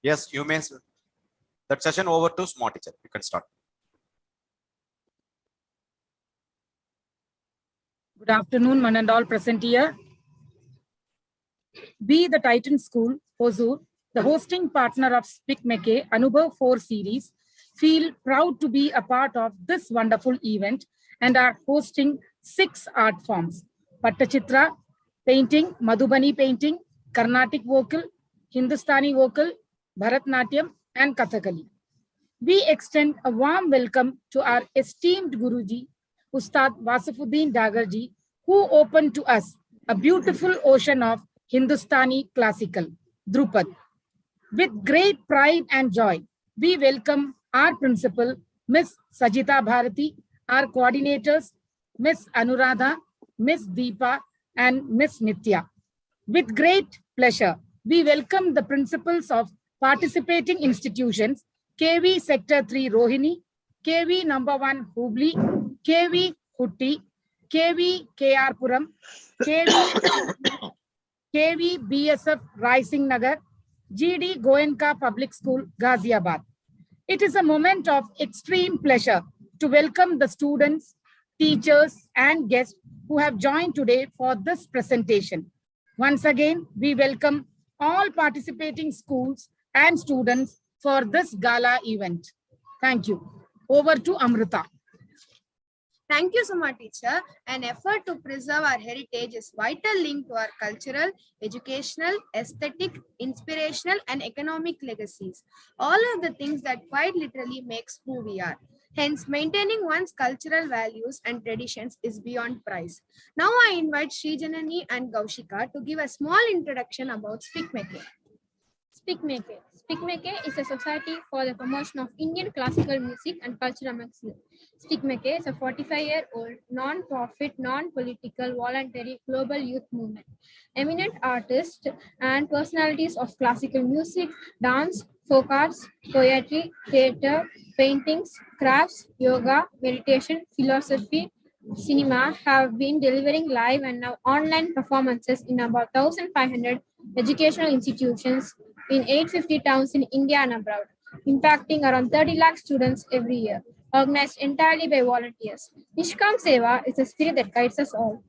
Yes, you may. That session over to smart teacher. You can start. Good afternoon, one and all present here. We, the Titan School, Hosur, the hosting partner of SpeakMake Anubhav 4 series, feel proud to be a part of this wonderful event and are hosting 6 art forms: Pattachitra, painting, Madhubani painting, Carnatic vocal, Hindustani vocal, Bharatnatyam, and Kathakali. We extend a warm welcome to our esteemed Guruji, Ustad Wasifuddin Dagarji, who opened to us a beautiful ocean of Hindustani classical, Dhrupad. With great pride and joy, we welcome our principal, Miss Sajita Bharati, our coordinators, Miss Anuradha, Miss Deepa, and Miss Nitya. With great pleasure, we welcome the principals of participating institutions, KV Sector 3 Rohini, KV number 1 Hubli, KV Hutti, KV KR Puram, KV BSF Rising Nagar, GD Goenka Public School, Ghaziabad. It is a moment of extreme pleasure to welcome the students, teachers, and guests who have joined today for this presentation. Once again, we welcome all participating schools and students for this gala event. Thank you. Over to Amrita. Thank you so much, teacher. An effort to preserve our heritage is vital link to our cultural, educational, aesthetic, inspirational, and economic legacies. All of the things that quite literally makes who we are. Hence, maintaining one's cultural values and traditions is beyond price. Now I invite Sri Janani and Gaushika to give a small introduction about SpeakMake. SpeakMake is a society for the promotion of Indian classical music and culture amongst youth. SpeakMake is a 45-year-old, non-profit, non-political, voluntary global youth movement. Eminent artists and personalities of classical music, dance, folk arts, poetry, theatre, paintings, crafts, yoga, meditation, philosophy, cinema have been delivering live and now online performances in about 1,500 educational institutions in 850 towns in India and abroad, impacting around 30 lakh students every year, organized entirely by volunteers. Nishkam Seva is a spirit that guides us all.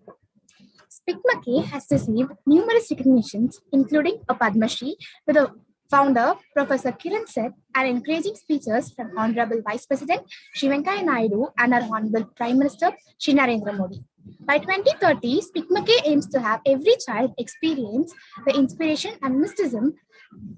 SpeakMake has received numerous recognitions, including a Padma Shri, with the founder, Professor Kiran Seth, and encouraging speeches from Honorable Vice President Shri Venkaiah Naidu and our Honorable Prime Minister Shri Narendra Modi. By 2030, SpeakMake aims to have every child experience the inspiration and mysticism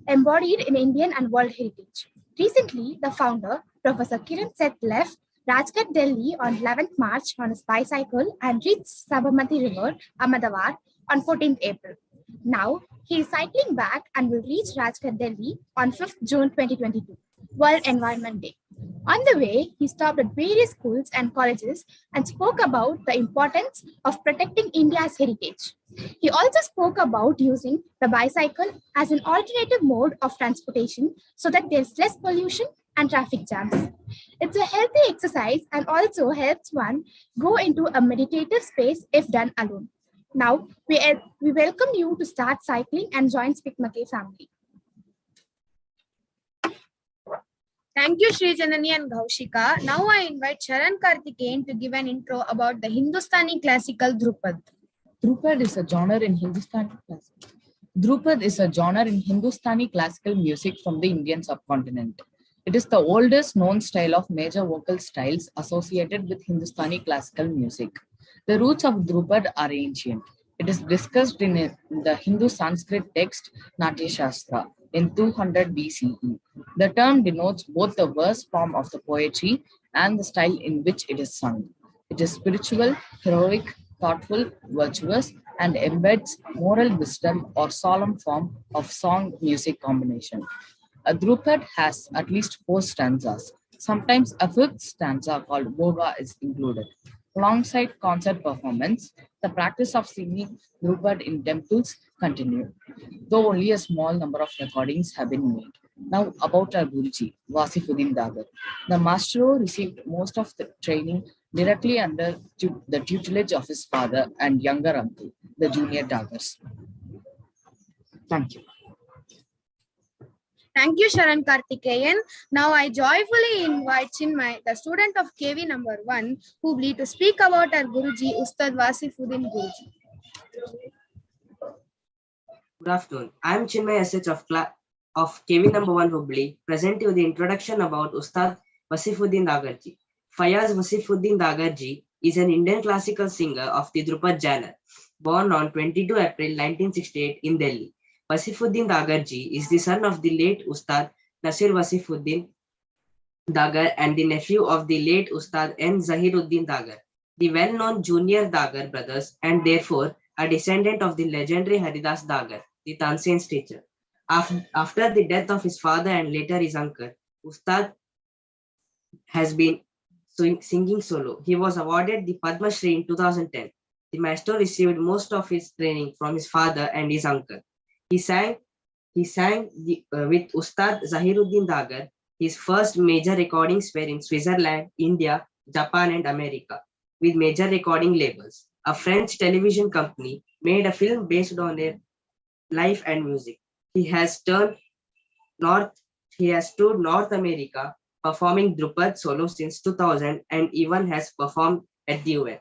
embodied in Indian and world heritage. Recently, the founder, Professor Kiran Seth, left Rajghat, Delhi on 11th March on his bicycle and reached Sabarmati River, Ahmedabad on 14th April. Now, he is cycling back and will reach Rajghat, Delhi on 5th June 2022, World Environment Day. On the way, he stopped at various schools and colleges and spoke about the importance of protecting India's heritage. He also spoke about using the bicycle as an alternative mode of transportation so that there's less pollution and traffic jams. It's a healthy exercise and also helps one go into a meditative space if done alone. Now, we welcome you to start cycling and join SpeakMake family. Thank you, Sri Janani and Gaushika. Now I invite Sharan Karthikeyan to give an intro about the Hindustani classical Dhrupad. Dhrupad is a genre in Hindustani classical. Dhrupad is a genre in Hindustani classical music from the Indian subcontinent. It is the oldest known style of major vocal styles associated with Hindustani classical music. The roots of Dhrupad are ancient. It is discussed in the Hindu Sanskrit text Natya Shastra in 200 BCE. The term denotes both the verse form of the poetry and the style in which it is sung. It is spiritual, heroic, thoughtful, virtuous, and embeds moral wisdom or solemn form of song music combination. A Dhrupad has at least 4 stanzas. Sometimes a 5th stanza called Boga is included. Alongside concert performance, The practice of singing Dhrupad in temples continued, though only a small number of recordings have been made. Now about our Guruji, Wasifuddin Dagar. The maestro received most of the training directly under the tutelage of his father and younger uncle, the junior Dagars. Thank you. Thank you, Sharan Karthikeyan. Now I joyfully invite Chinmay, the student of KV number 1, Hubli, to speak about our Guruji, Ustad Wasifuddin Guruji. Good afternoon. I am Chinmay SH of KV number 1 Hubli, present you the introduction about Ustad Wasifuddin Dagarji. Fayaz Wasifuddin Dagarji is an Indian classical singer of the Dhrupad genre, born on 22 April 1968 in Delhi. Wasifuddin Dagarji is the son of the late Ustad Nasir Wasifuddin Dagar and the nephew of the late Ustad N. Zahiruddin Dagar, the well-known junior Dagar brothers, and therefore a descendant of the legendary Haridas Dagar, the Tansen's teacher. After the death of his father and later his uncle, Ustad has been singing solo. He was awarded the Padma Shri in 2010. The maestro received most of his training from his father and his uncle. He sang with Ustad Zahiruddin Dagar. His first major recordings were in Switzerland, India, Japan, and America, with major recording labels. A French television company made a film based on their life and music. He has toured North America, performing Dhrupad solo since 2000, and even has performed at the UN.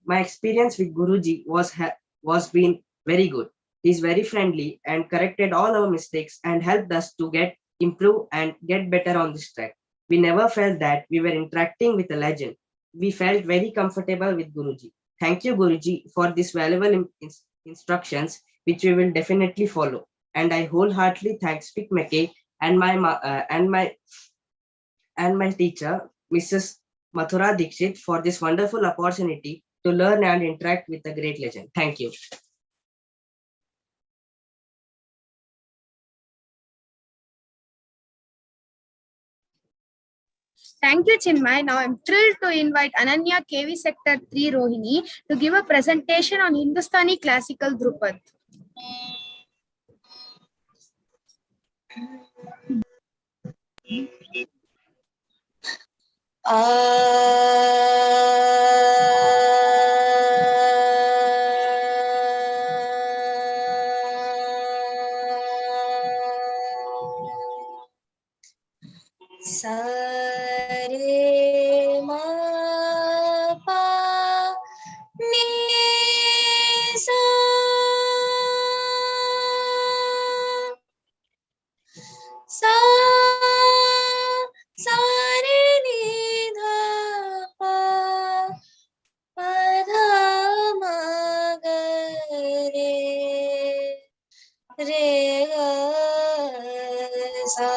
My experience with Guruji was been very good. He's very friendly and corrected all our mistakes and helped us to improve and get better on this track. We never felt that we were interacting with a legend. We felt very comfortable with Guruji. Thank you, Guruji, for this valuable instructions, which we will definitely follow. And I wholeheartedly thank Speak McKay and my teacher, Mrs. Mathura Dixit, for this wonderful opportunity to learn and interact with a great legend. Thank you. Thank you, Chinmay. Now I'm thrilled to invite Ananya, KV Sector 3 Rohini, to give a presentation on Hindustani classical Dhrupad. Sare ma pa ni sa sa sare ni dha pa pa dha ma ga re ga sa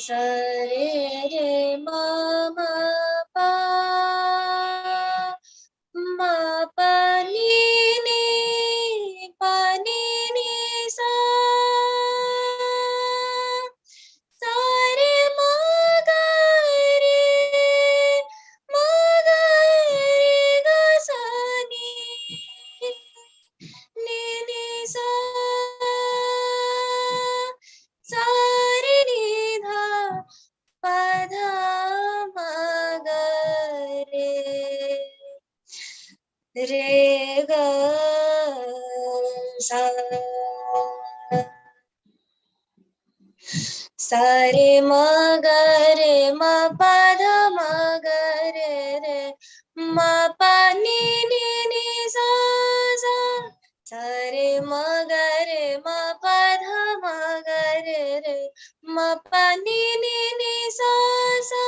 sa re ma ma pa ni ni pa ni ni sa sa re ma ga ga sa ni ni sa sa re ni dha pa dha ma ga re ga sa sa re ma ga re ma pa dha ma ga re ma pa ni ni ni sa sa sa re ma ga re ma pa dha ma ga re ma pa ni ni ni sa sa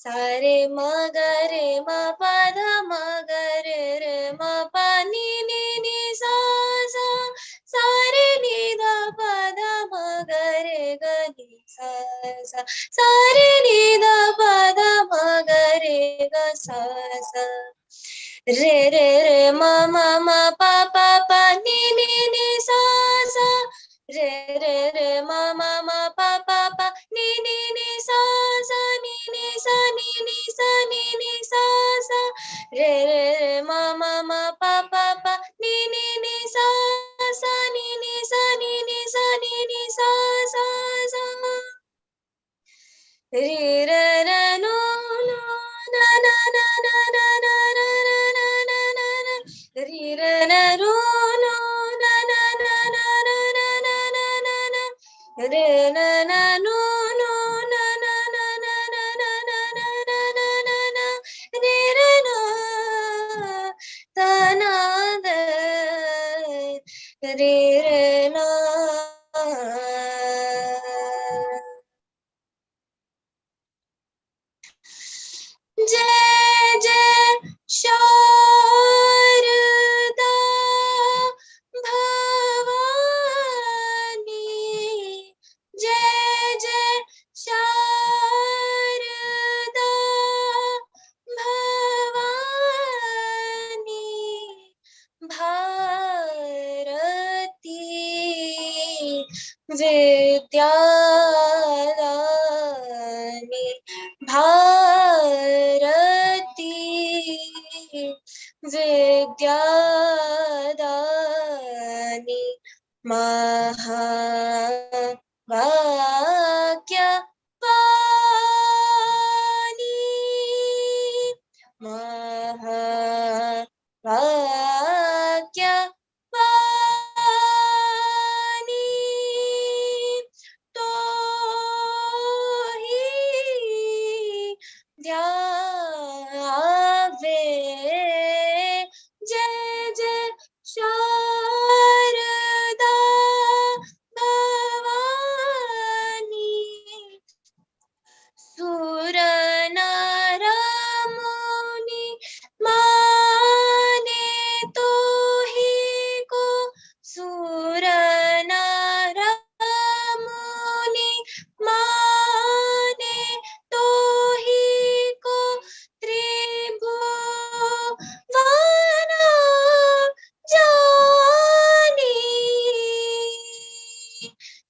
sa re ma ga re ma pa dha ma ga re ma pa ni ni ni sa sa sa re ni dha pa dha ma ga ni sa sa sa re ni dha pa dha ma ga sa sa re re re ma ma ma pa pa pa ni ni ni sa sa re re re ma ma pa pa pa ni ni ni sa sa ni ni sa ni ni sa re na na no no na na na na na na na na na na na na re re na ta na de re re na. जय जय शारदा भवानी, जय जय शारदा भवानी, भारती विद्यादानी, भारती विद्यादानी, महावाक्यवाणी, महावाक्यवाणी, तो ही ध्यावे, जय जय शारदा भवानी, सुर नर मुनि माने तो ही को, सुर नर मुनि माने तो ही को, त्रिभुवन जानी,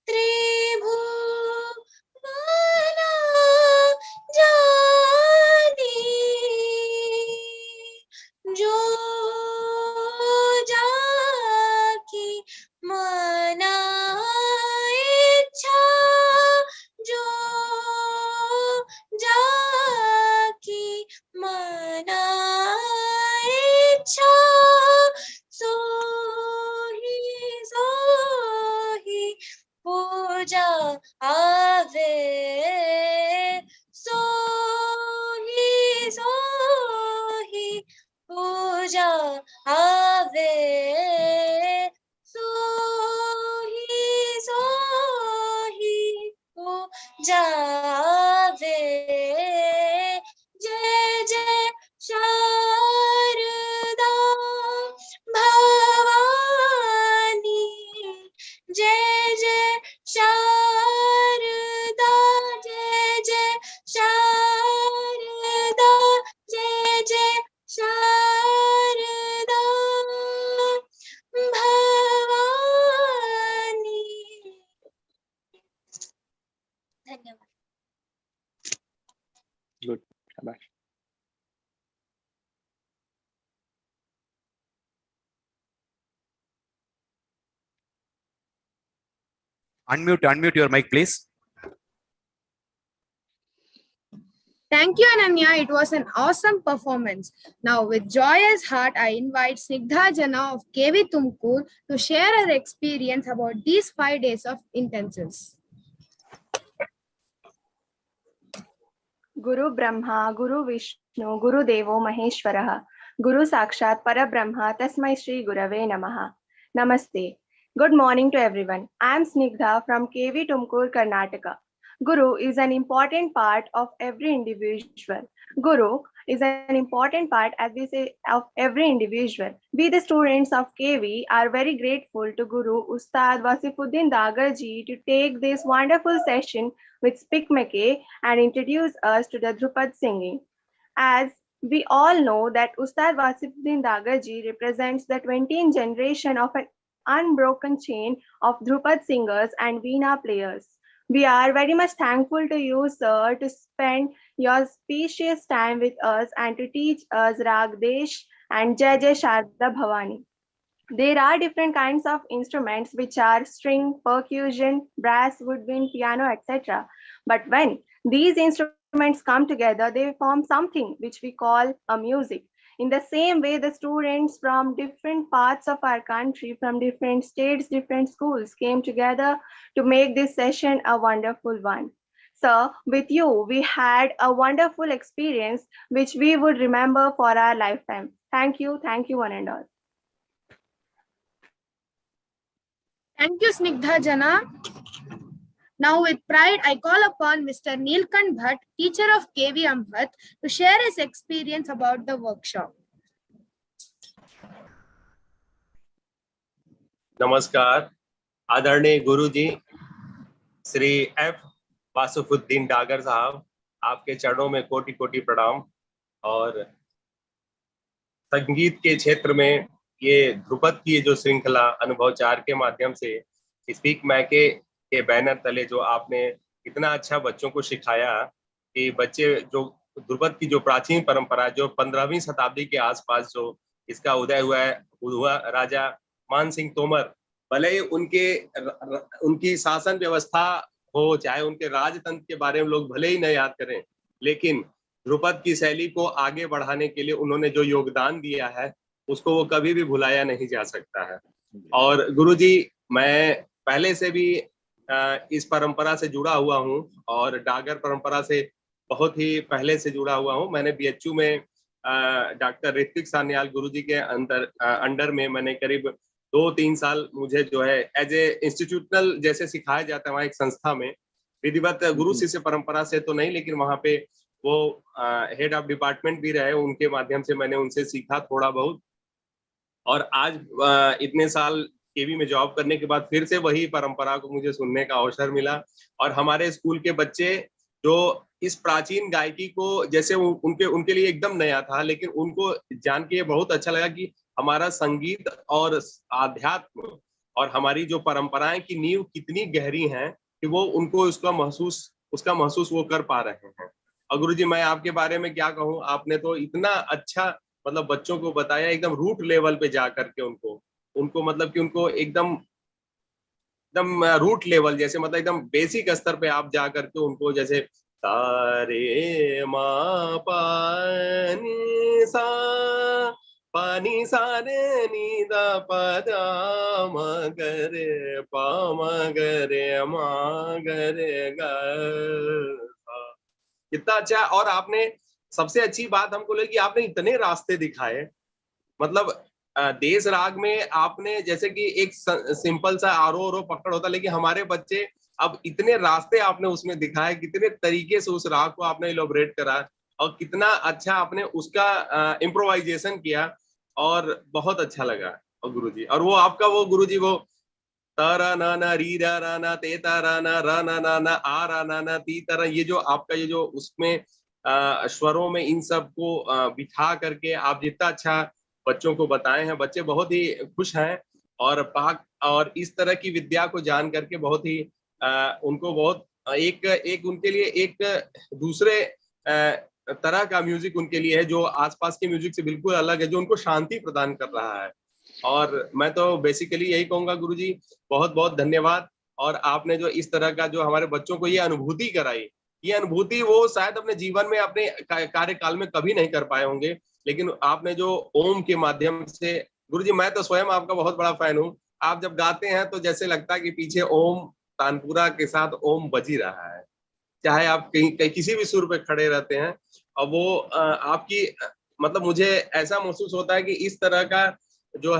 त्रिभुवन जानी, जो जाकी मना इच्छा, जो जाकी मना इच्छा, सोही पूजा आवे, सोही पूजा आवे, सोही पूजा आवे, जय जय शारदा भवानी, जय जय शारदा, जय जय शारदा, जय जय शारदा भवानी। धन्यवाद। Good. Shabash. Unmute your mic, please. Thank you, Ananya. It was an awesome performance. Now, with joyous heart, I invite Snigdha Jana of KV Tumkur to share her experience about these 5 days of intensives. Guru Brahma, Guru Vishnu, Guru Devo Maheshwaraha, Guru Sakshat Parabrahma, Tasmai Shri Gurave Namaha. Namaste. Good morning to everyone. I am Snigdha from KV Tumkur, Karnataka. Guru is an important part of every individual. Guru is an important part, as we say, of every individual. We, the students of KV, are very grateful to Guru Ustad Wasifuddin Dagarji to take this wonderful session with Speak Meke and introduce us to the Dhrupad singing. As we all know that Ustad Wasifuddin Dagarji represents the 20th generation of an unbroken chain of Dhrupad singers and Veena players. We are very much thankful to you, sir, to spend your precious time with us and to teach us Ragdesh and Jai Jai Sharda Bhavani. There are different kinds of instruments which are string, percussion, brass, woodwind, piano, etc. But when these instruments come together, they form something which we call a music. In the same way, the students from different parts of our country, from different states, different schools came together to make this session a wonderful one. So with you, we had a wonderful experience which we would remember for our lifetime. Thank you one and all. Thank you, Snigdha Jana. Now, with pride, I call upon Mr. Neelkant Bhatt, teacher of KV Amhat, to share his experience about the workshop. नमस्कार, आदरणीय गुरुजी Shri F वासुफुद्दीन Dagar साहब, आपके चरणों में कोटि कोटि प्रणाम। और संगीत के क्षेत्र में ये ध्रुपद की जो श्रृंखला अनुभव 4 के माध्यम से स्पीक मैके के बैनर तले जो आपने इतना अच्छा बच्चों को सिखाया कि बच्चे जो ध्रुपद की जो प्राचीन परंपरा जो 15वीं शताब्दी के आसपास जो इसका उदय हुआ राजा मान सिंह तोमर, भले ही उनकी शासन व्यवस्था हो, चाहे उनके राजतंत्र के बारे में लोग भले ही न याद करें, लेकिन ध्रुपद की शैली को आगे बढ़ाने के लिए उन्होंने जो योगदान दिया है उसको वो कभी भी भुलाया नहीं जा सकता है। और गुरुजी, मैं पहले से भी इस परंपरा से जुड़ा हुआ हूँ और डागर परंपरा से बहुत ही पहले से जुड़ा हुआ हूँ। मैंने बीएचयू में डॉक्टर ऋत्विक सान्याल गुरुजी के अंडर में मैंने करीब 2-3 साल मुझे जो है एज ए इंस्टीट्यूशनल जैसे सिखाया जाता है वहाँ एक संस्था में, विधिवत गुरु शिष्य परंपरा से तो नहीं, लेकिन वहाँ पे वो हेड ऑफ डिपार्टमेंट भी रहे, उनके माध्यम से मैंने उनसे सीखा थोड़ा बहुत। और आज इतने साल केवी में जॉब करने के बाद फिर से वही परंपरा को मुझे सुनने का अवसर मिला। और हमारे स्कूल के बच्चे जो इस प्राचीन गायकी को, जैसे उनके लिए एकदम नया था, लेकिन उनको जान के बहुत अच्छा लगा कि हमारा संगीत और आध्यात्म और हमारी जो परंपराएं की नींव कितनी गहरी हैं कि वो उनको उसका महसूस वो कर पा रहे हैं। और गुरुजी, मैं आपके बारे में क्या कहूँ, आपने तो इतना अच्छा मतलब बच्चों को बताया, एकदम रूट लेवल पे जा करके उनको मतलब कि उनको एकदम रूट लेवल जैसे मतलब एकदम बेसिक स्तर पे आप जा करके उनको जैसे तारे मा पानी सा रे नी दा पा दा मा गरे पा मा गरे मा गरे गा, कितना अच्छा। और आपने सबसे अच्छी बात हमको लगी कि आपने इतने रास्ते दिखाए, मतलब देश राग में आपने जैसे कि एक सिंपल सा आरो पकड़ होता, लेकिन हमारे बच्चे अब इतने रास्ते आपने उसमें दिखाए, कितने तरीके से उस राग को आपने इलोबरेट करा और कितना अच्छा आपने उसका इम्प्रोवाइजेशन किया और बहुत अच्छा लगा। और गुरुजी, और वो आपका वो गुरुजी वो तारा ना ना री रा रा ना ते तारा ना रा ना ना ना आ रा ना ना ती तारा, ये जो आपका ये जो उसमें स्वरों में इन सब को बिठा करके आप जितना अच्छा बच्चों को बताए हैं, बच्चे बहुत ही खुश हैं और इस तरह की विद्या को जान करके बहुत ही उनको बहुत एक उनके लिए एक दूसरे तरह का म्यूजिक उनके लिए है जो आसपास के म्यूजिक से बिल्कुल अलग है, जो उनको शांति प्रदान कर रहा है। और मैं तो बेसिकली यही कहूंगा गुरुजी, बहुत बहुत धन्यवाद। और आपने जो इस तरह का जो हमारे बच्चों को ये अनुभूति कराई, ये अनुभूति वो शायद अपने जीवन में अपने कार्यकाल में कभी नहीं कर पाए होंगे, लेकिन आपने जो ओम के माध्यम से, गुरुजी मैं तो स्वयं आपका बहुत बड़ा फैन हूँ, आप जब गाते हैं तो जैसे लगता है कि पीछे ओम तानपुरा के साथ ओम बज ही रहा है, चाहे आप कहीं किसी भी सुर पे खड़े रहते हैं। और वो आपकी मतलब मुझे ऐसा महसूस होता है कि इस तरह का जो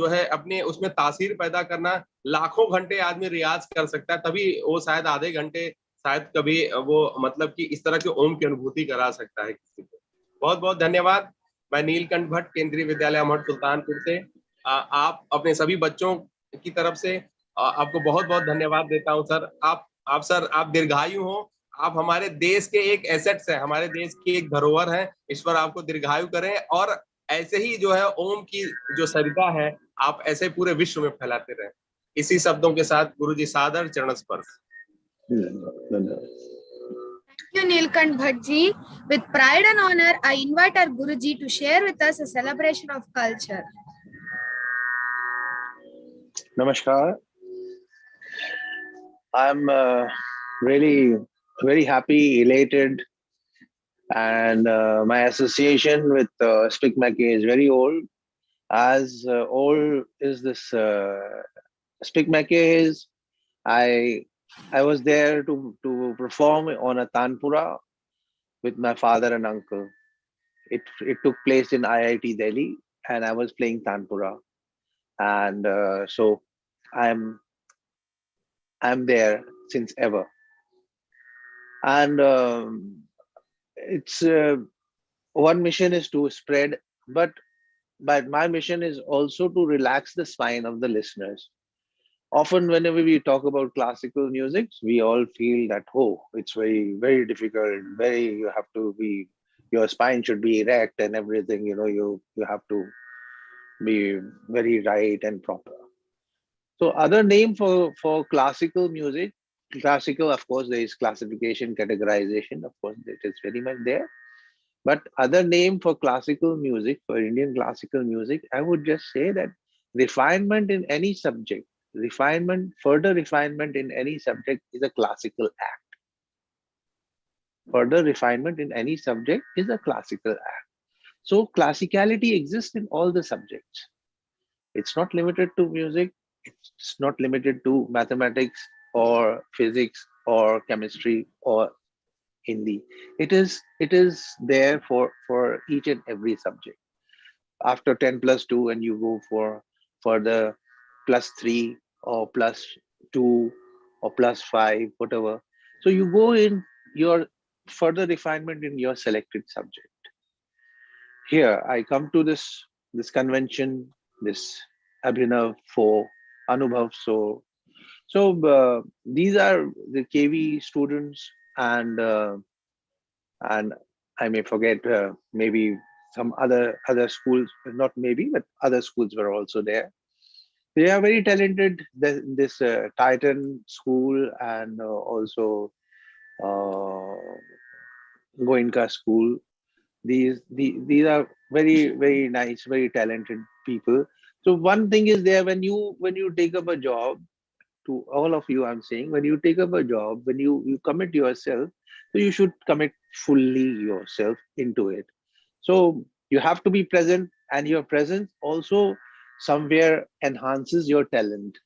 है अपने उसमें तासीर पैदा करना, लाखों घंटे आदमी रियाज कर सकता है, तभी वो शायद आधे घंटे शायद कभी वो मतलब कि इस तरह के ओम की अनुभूति करा सकता है किसी को। बहुत बहुत धन्यवाद। मैं नीलकंठ भट्ट, केंद्रीय विद्यालय अमर सुल्तानपुर से आप अपने सभी बच्चों की तरफ से आपको बहुत बहुत धन्यवाद देता हूं सर। आप दीर्घायु हो, आप हमारे देश के एक एसेट्स है, हमारे देश की एक धरोहर है, ईश्वर आपको दीर्घायु करें और ऐसे ही जो है ओम की जो सरिता है आप ऐसे पूरे विश्व में फैलाते रहें। इसी शब्दों के साथ गुरुजी सादर चरण स्पर्श। Thank you, Neelkant Bhattji. With pride and honor, I invite our Guruji to share with us a celebration of culture. Namaskar. I'm really very happy, elated And my association with Stick is very old. As old is this Stick is, I I was there to perform on a tanpura with my father and uncle. It took place in IIT Delhi, and I was playing tanpura, and so I'm I'm there since ever. And it's one mission is to spread, but my mission is also to relax the spine of the listeners. Often whenever we talk about classical music, we all feel that, oh, it's very difficult, very, you have to be, your spine should be erect and everything, you have to be very right and proper. So other name for classical music, classical, of course, there is classification, categorization, of course, it is very much there. But other name for classical music, for Indian classical music, I would just say that refinement in any subject, further refinement in any subject is a classical act. Further refinement in any subject is a classical act. So classicality exists in all the subjects. It's not limited to music. It's not limited to mathematics or physics or chemistry or Hindi. It is there for each and every subject. After 10 plus 2, and you go for the plus 3 or plus 2 or plus 5, whatever. So you go in your further refinement in your selected subject. Here I come to this convention, this Abhinav for Anubhav. So these are the KV students, and I may forget maybe some other schools, not maybe, but other schools were also there. They are very talented. This Titan school, and also uh, Goenka school. These are very nice, very talented people. So one thing is there, when you take up a job, to all of you, I'm saying, when you take up a job, when you commit yourself, so you should commit fully yourself into it. So you have to be present, and your presence also somewhere enhances your talent.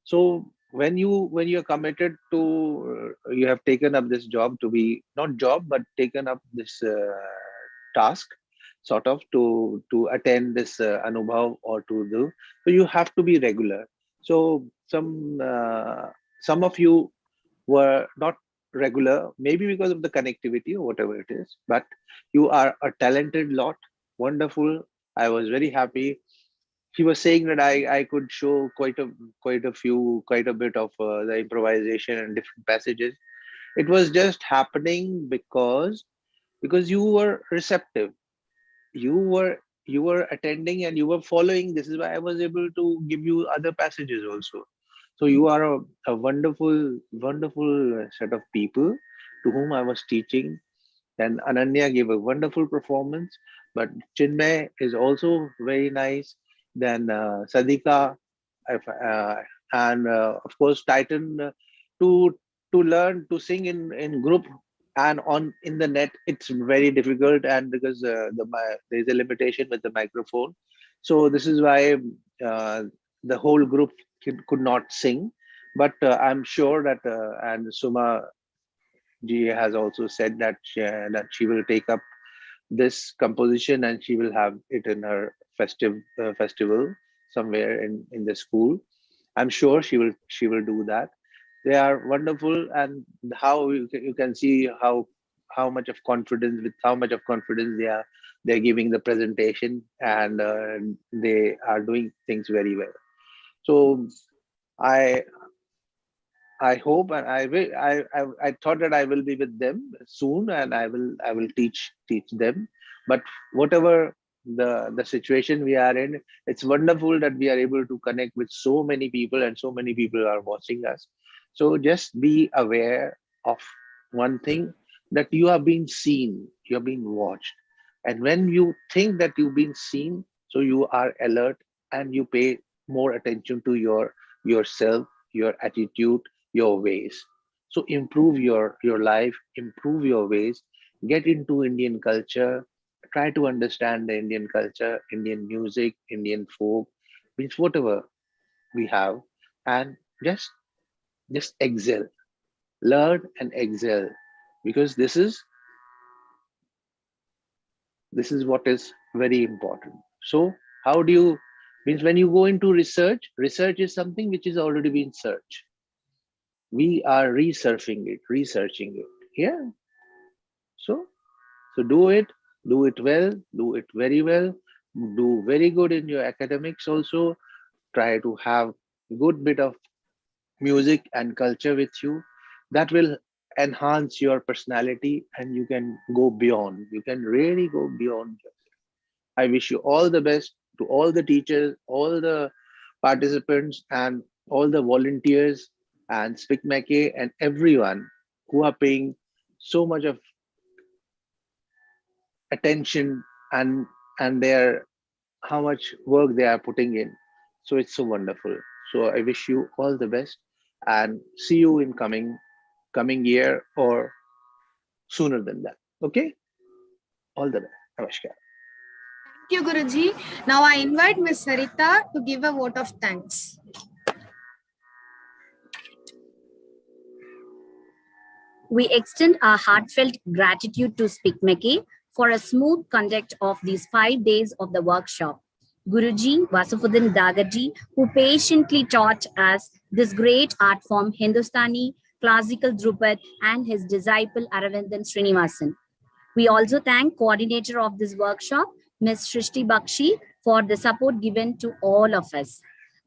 So when you're committed to, you have taken up this job, to be not job but taken up this task, sort of, to attend this Anubhav or to do, so you have to be regular. So some of you were not regular, maybe because of the connectivity or whatever it is, but you are a talented lot. Wonderful. I was very happy. He was saying that I could show quite a bit of the improvisation and different passages. It was just happening because you were receptive. You were attending and you were following. This is why I was able to give you other passages also. So you are a wonderful set of people to whom I was teaching. Then Ananya gave a wonderful performance, but Chinmay is also very nice. Then Sadika, and of course Titan. To learn to sing in group and on in the net, it's very difficult, and because there is a limitation with the microphone. So this is why uh, the whole group could not sing. But I'm sure that and Suma Ji has also said that she will take up this composition, and she will have it in her festival somewhere in the school. I'm sure she will do that. They are wonderful, and how you can see how much of confidence, with how much of confidence they're giving the presentation, and they are doing things very well. So I I hope, and I will. I thought that I will be with them soon, and I will teach them. But whatever the situation we are in, it's wonderful that we are able to connect with so many people, and so many people are watching us. So just be aware of one thing, that you are being seen, you are being watched, and when you think that you've been seen, so you are alert, and you pay more attention to yourself, your attitude, your ways. So improve your life, improve your ways, get into Indian culture, try to understand the Indian culture, Indian music, Indian folk, means whatever we have, and just excel, learn and excel, because this is what is very important. So how do you, means when you go into research is something which is already been searched. We are researching it. Yeah. So do it well, do it very well, do very good in your academics also. Try to have good bit of music and culture with you. That will enhance your personality and you can go beyond. You can really go beyond. I wish you all the best to all the teachers, all the participants, and all the volunteers, and SpeakMake and everyone who are paying so much of attention and their how much work they are putting in. So it's so wonderful. So I wish you all the best and see you in coming year or sooner than that. Okay? All the best. Namaskar. Thank you, Guruji. Now I invite Ms. Sarita to give a vote of thanks. We extend our heartfelt gratitude to SpeakMake for a smooth conduct of these 5 days of the workshop. Guruji Vasufuddin Dagarji, who patiently taught us this great art form, Hindustani, classical Dhrupad, and his disciple Aravindan Srinivasan. We also thank coordinator of this workshop, Ms. Shrishti Bakshi, for the support given to all of us.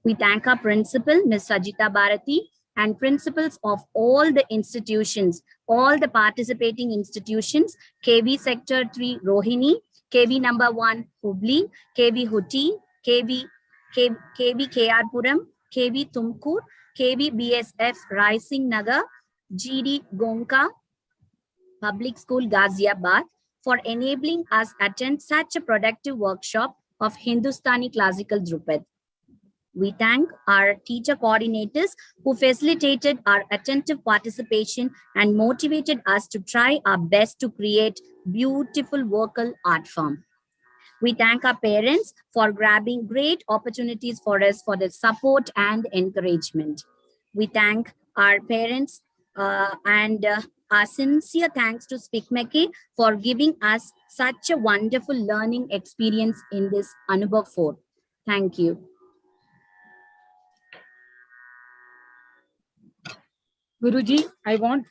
We thank our principal, Ms. Sajita Bharati, and principals of all the institutions, all the participating institutions, KB Sector 3 Rohini, KB number 1 Hubli, KB Huti, KB KR Puram, KB Tumkur, KB BSF Rising Nagar, GD Gonka, Public School Ghaziabad, for enabling us attend such a productive workshop of Hindustani classical Dhrupad. We thank our teacher coordinators who facilitated our attentive participation and motivated us to try our best to create beautiful vocal art form. We thank our parents for grabbing great opportunities for us for their support and encouragement. We thank our parents and our sincere thanks to SpeakMake for giving us such a wonderful learning experience in this Anubhav 4. Thank you. Guruji, I want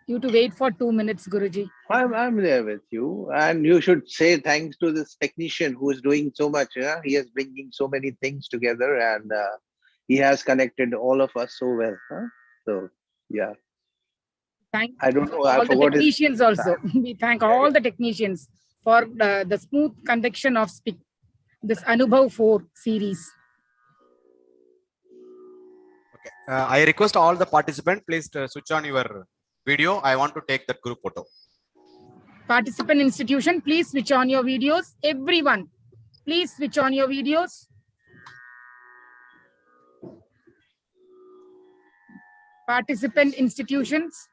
you to wait for 2 minutes, Guruji. I'm there with you, and you should say thanks to this technician who is doing so much. Yeah? He is bringing so many things together, and he has connected all of us so well. Huh? So yeah. Thank I don't know. all I the forgot technicians also. We thank all the technicians for the smooth conduction of this Anubhav 4 series. Okay. I request all the participants, please switch on your video. I want to take that group photo. Participant institution, please switch on your videos. Everyone, please switch on your videos. Participant institutions.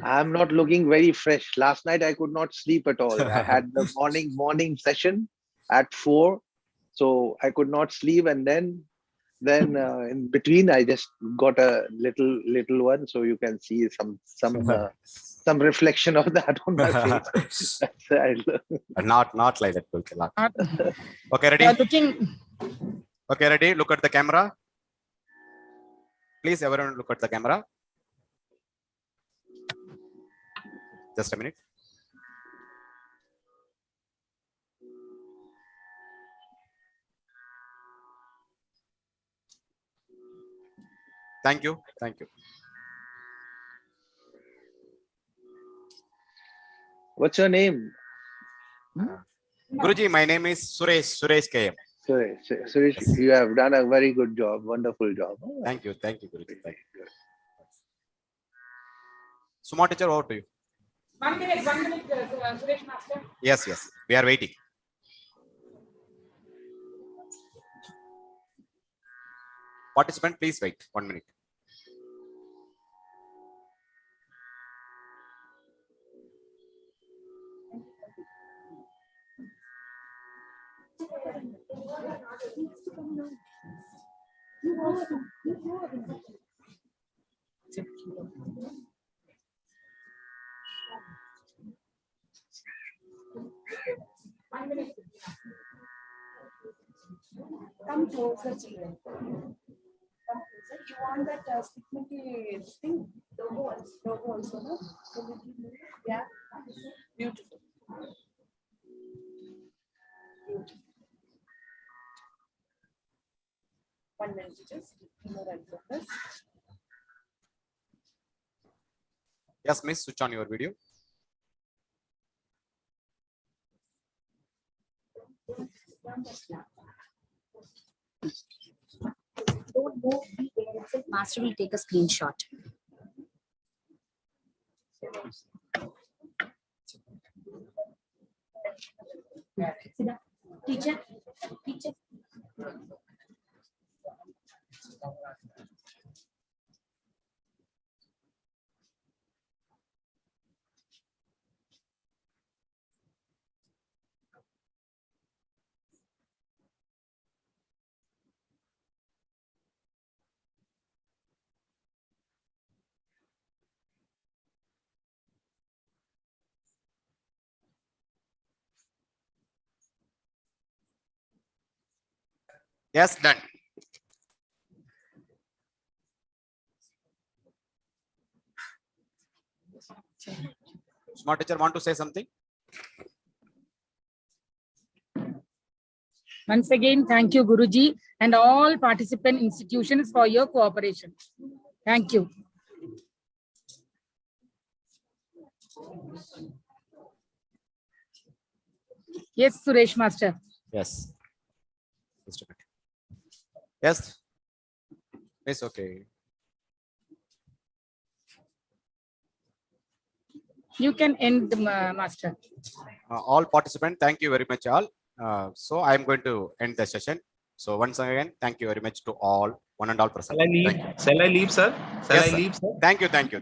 I'm not looking very fresh. Last night I could not sleep at all. I had the morning session at 4, so I could not sleep, and then in between I just got a little one, so you can see some reflection of that on my face. Not like that. Okay, ready? Okay, ready? Look at the camera. Please, everyone, look at the camera. Just a minute. Thank you. Thank you. What's your name? Guruji, my name is Suresh KM. Suresh, you have done a very good job, wonderful job. Thank you, Guruji. Thank you. Suma teacher, over to you. 1 minute, Suresh Master. Yes, we are waiting. Participant, please wait 1 minute. Come closer, children. Come closer. You want that stick thing? Logo also, no? Yeah. Beautiful. Beautiful. 1 minute, just more and focus. Yes, miss, switch on your video. Don't move, be there. Master will take a screenshot. Teacher. Yes, done. Smart teacher want to say something? Once again, thank you, Guruji, and all participant institutions for your cooperation. Thank you. Yes, Suresh Master. Yes. Yes. It's okay. You can end the master. All participants, thank you very much all. So I am going to end the session. So once again, thank you very much to all, one and all person. Shall I leave? Shall I leave, sir? Shall Yes, I sir. leave, sir? Thank you.